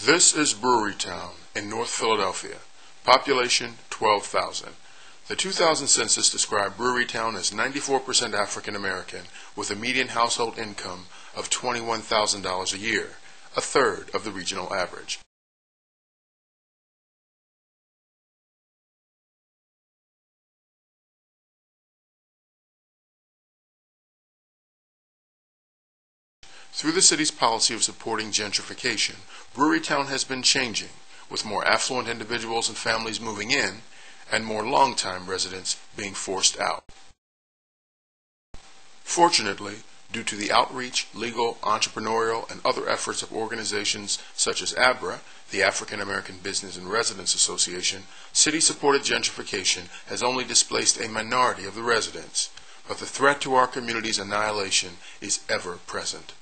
This is Brewerytown in North Philadelphia. Population 12,000. The 2000 census described Brewerytown as 94% African American with a median household income of $21,000 a year, a third of the regional average. Through the city's policy of supporting gentrification, Brewerytown has been changing, with more affluent individuals and families moving in, and more long-time residents being forced out. Fortunately, due to the outreach, legal, entrepreneurial, and other efforts of organizations such as ABRA, the African American Business and Residents Association, city-supported gentrification has only displaced a minority of the residents, but the threat to our community's annihilation is ever present.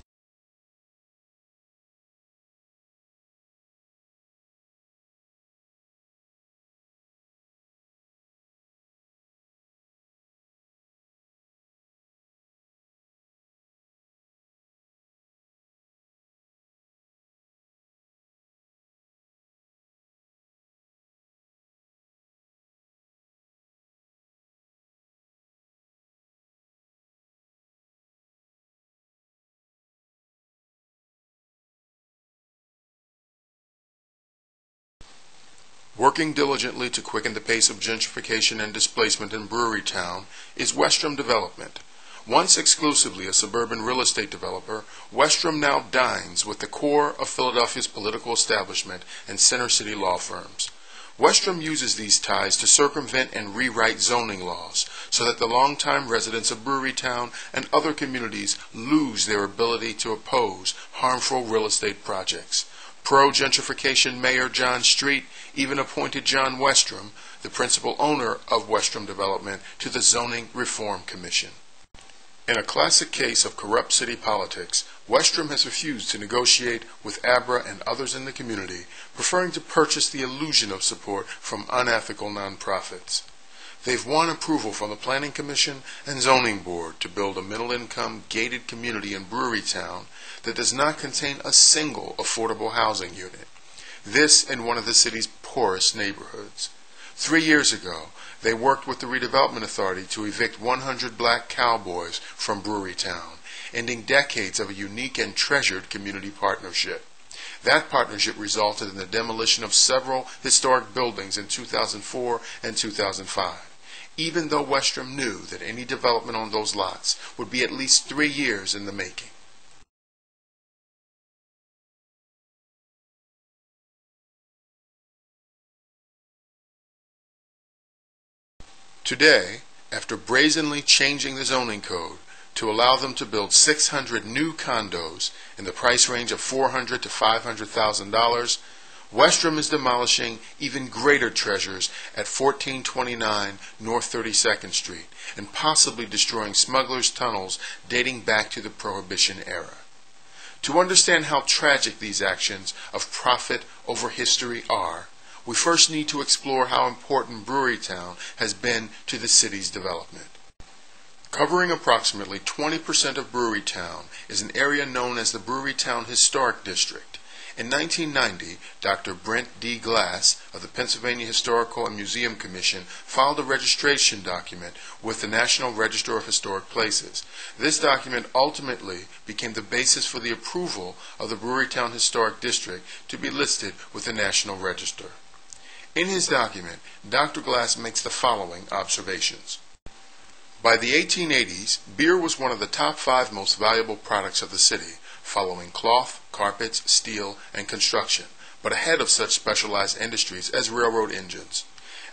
Working diligently to quicken the pace of gentrification and displacement in Brewerytown is Westrum Development. Once exclusively a suburban real estate developer, Westrum now dines with the core of Philadelphia's political establishment and center city law firms. Westrum uses these ties to circumvent and rewrite zoning laws so that the longtime residents of Brewerytown and other communities lose their ability to oppose harmful real estate projects. Pro-gentrification Mayor John Street even appointed John Westrum, the principal owner of Westrum Development, to the Zoning Reform Commission. In a classic case of corrupt city politics, Westrum has refused to negotiate with ABRA and others in the community, preferring to purchase the illusion of support from unethical nonprofits. They've won approval from the Planning Commission and Zoning Board to build a middle-income gated community in Brewerytown that does not contain a single affordable housing unit. This in one of the city's poorest neighborhoods. 3 years ago, they worked with the Redevelopment Authority to evict 100 black cowboys from Brewerytown, ending decades of a unique and treasured community partnership. That partnership resulted in the demolition of several historic buildings in 2004 and 2005. Even though Westrum knew that any development on those lots would be at least 3 years in the making. Today, after brazenly changing the zoning code to allow them to build 600 new condos in the price range of $400,000 to $500,000, Westrum is demolishing even greater treasures at 1429 North 32nd Street and possibly destroying smugglers' tunnels dating back to the Prohibition era. To understand how tragic these actions of profit over history are, we first need to explore how important Brewerytown has been to the city's development. Covering approximately 20% of Brewerytown is an area known as the Brewerytown Historic District. In 1990, Dr. Brent D. Glass of the Pennsylvania Historical and Museum Commission filed a registration document with the National Register of Historic Places. This document ultimately became the basis for the approval of the Brewerytown Historic District to be listed with the National Register. In his document, Dr. Glass makes the following observations. By the 1880s, beer was one of the top 5 most valuable products of the city, following cloth, carpets, steel, and construction, but ahead of such specialized industries as railroad engines.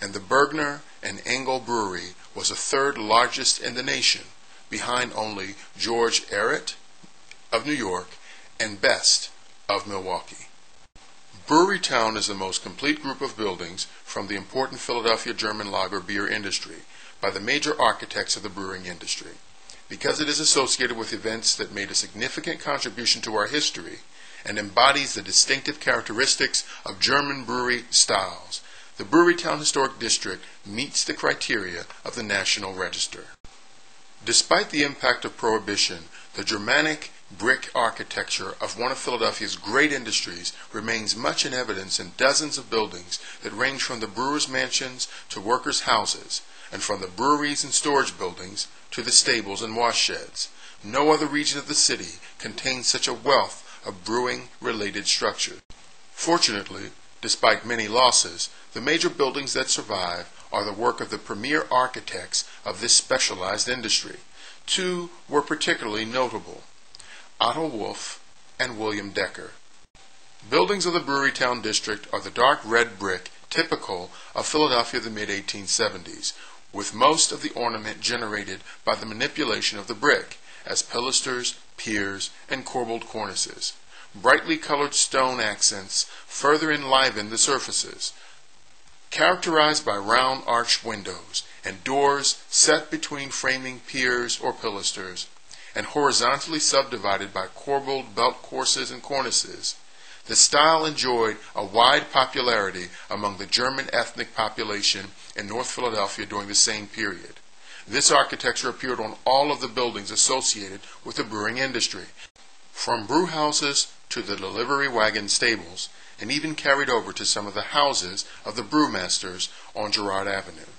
And the Bergner and Engel Brewery was the 3rd largest in the nation, behind only George Ehret of New York and Best of Milwaukee. Brewerytown is the most complete group of buildings from the important Philadelphia German lager beer industry by the major architects of the brewing industry. Because it is associated with events that made a significant contribution to our history and embodies the distinctive characteristics of German brewery styles, the Brewerytown Historic District meets the criteria of the National Register. Despite the impact of Prohibition, The Germanic brick architecture of one of Philadelphia's great industries remains much in evidence in dozens of buildings that range from the brewers' mansions to workers' houses, and from the breweries and storage buildings to the stables and wash sheds. No other region of the city contains such a wealth of brewing-related structures. Fortunately, despite many losses, the major buildings that survive are the work of the premier architects of this specialized industry. Two were particularly notable: Otto Wolff and William Decker. Buildings of the Brewerytown district are the dark red brick typical of Philadelphia of the mid-1870s, with most of the ornament generated by the manipulation of the brick, as pilasters, piers, and corbelled cornices. Brightly colored stone accents further enliven the surfaces, characterized by round arched windows and doors set between framing piers or pilasters, and horizontally subdivided by corbelled belt courses and cornices. The style enjoyed a wide popularity among the German ethnic population in North Philadelphia during the same period. This architecture appeared on all of the buildings associated with the brewing industry, from brew houses to the delivery wagon stables, and even carried over to some of the houses of the brewmasters on Girard Avenue.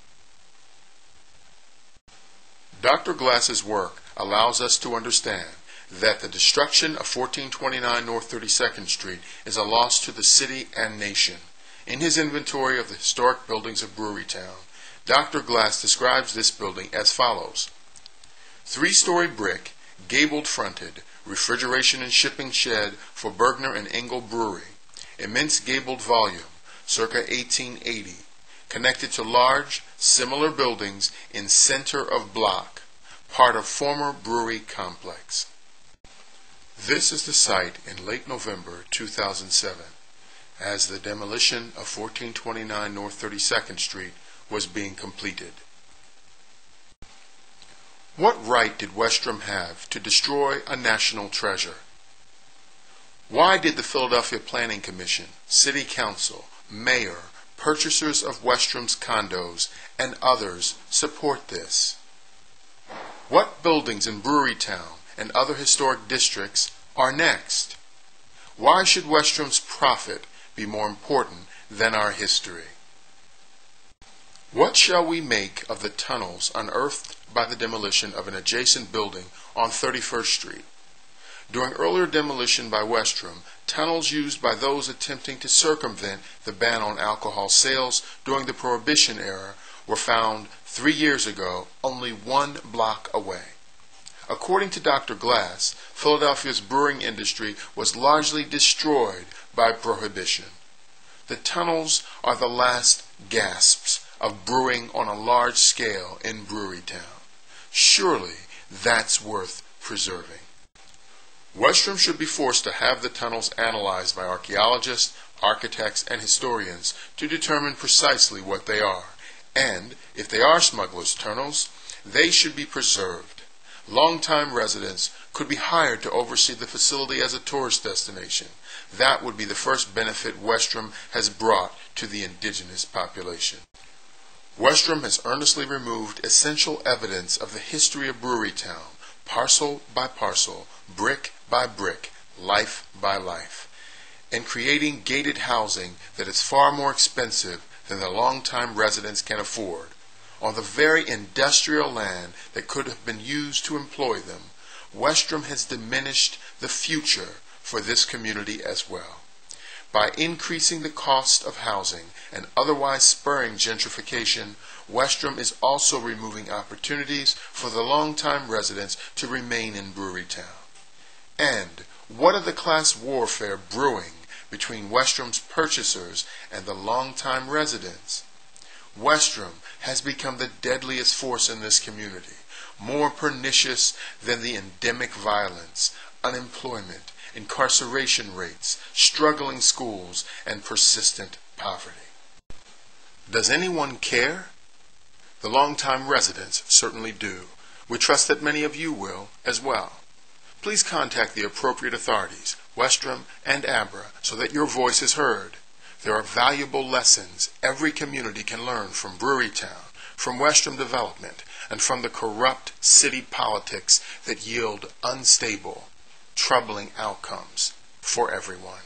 Dr. Glass's work allows us to understand that the destruction of 1429 North 32nd Street is a loss to the city and nation. In his inventory of the historic buildings of Brewerytown, Dr. Glass describes this building as follows: 3-story brick, gabled fronted, refrigeration and shipping shed for Bergner and Engel Brewery, immense gabled volume, circa 1880, connected to large, similar buildings in center of block, part of former brewery complex. This is the site in late November 2007, as the demolition of 1429 North 32nd Street was being completed. What right did Westrum have to destroy a national treasure? Why did the Philadelphia Planning Commission, City Council, Mayor, purchasers of Westrum's condos, and others support this? What buildings in Brewerytown and other historic districts are next? Why should Westrum's profit be more important than our history? What shall we make of the tunnels unearthed by the demolition of an adjacent building on 31st Street? During earlier demolition by Westrum, tunnels used by those attempting to circumvent the ban on alcohol sales during the Prohibition era were found 3 years ago only 1 block away. According to Dr. Glass, Philadelphia's brewing industry was largely destroyed by Prohibition. The tunnels are the last gasps of brewing on a large scale in Brewerytown. Surely that's worth preserving. Westrum should be forced to have the tunnels analyzed by archaeologists, architects, and historians to determine precisely what they are. And, if they are smugglers' tunnels, they should be preserved. Longtime residents could be hired to oversee the facility as a tourist destination. That would be the first benefit Westrum has brought to the indigenous population. Westrum has earnestly removed essential evidence of the history of Brewerytown, parcel by parcel, brick by brick, life by life, and creating gated housing that is far more expensive than the longtime residents can afford, on the very industrial land that could have been used to employ them. Westrum has diminished the future for this community as well. By increasing the cost of housing and otherwise spurring gentrification, Westrum is also removing opportunities for the longtime residents to remain in Brewerytown. And what of the class warfare brewing between Westrum's purchasers and the longtime residents? Westrum has become the deadliest force in this community, more pernicious than the endemic violence, unemployment, incarceration rates, struggling schools, and persistent poverty. Does anyone care? The longtime residents certainly do. We trust that many of you will as well. Please contact the appropriate authorities, Westrum and Abra, so that your voice is heard. There are valuable lessons every community can learn from Brewerytown, from Westrum Development, and from the corrupt city politics that yield unstable, troubling outcomes for everyone.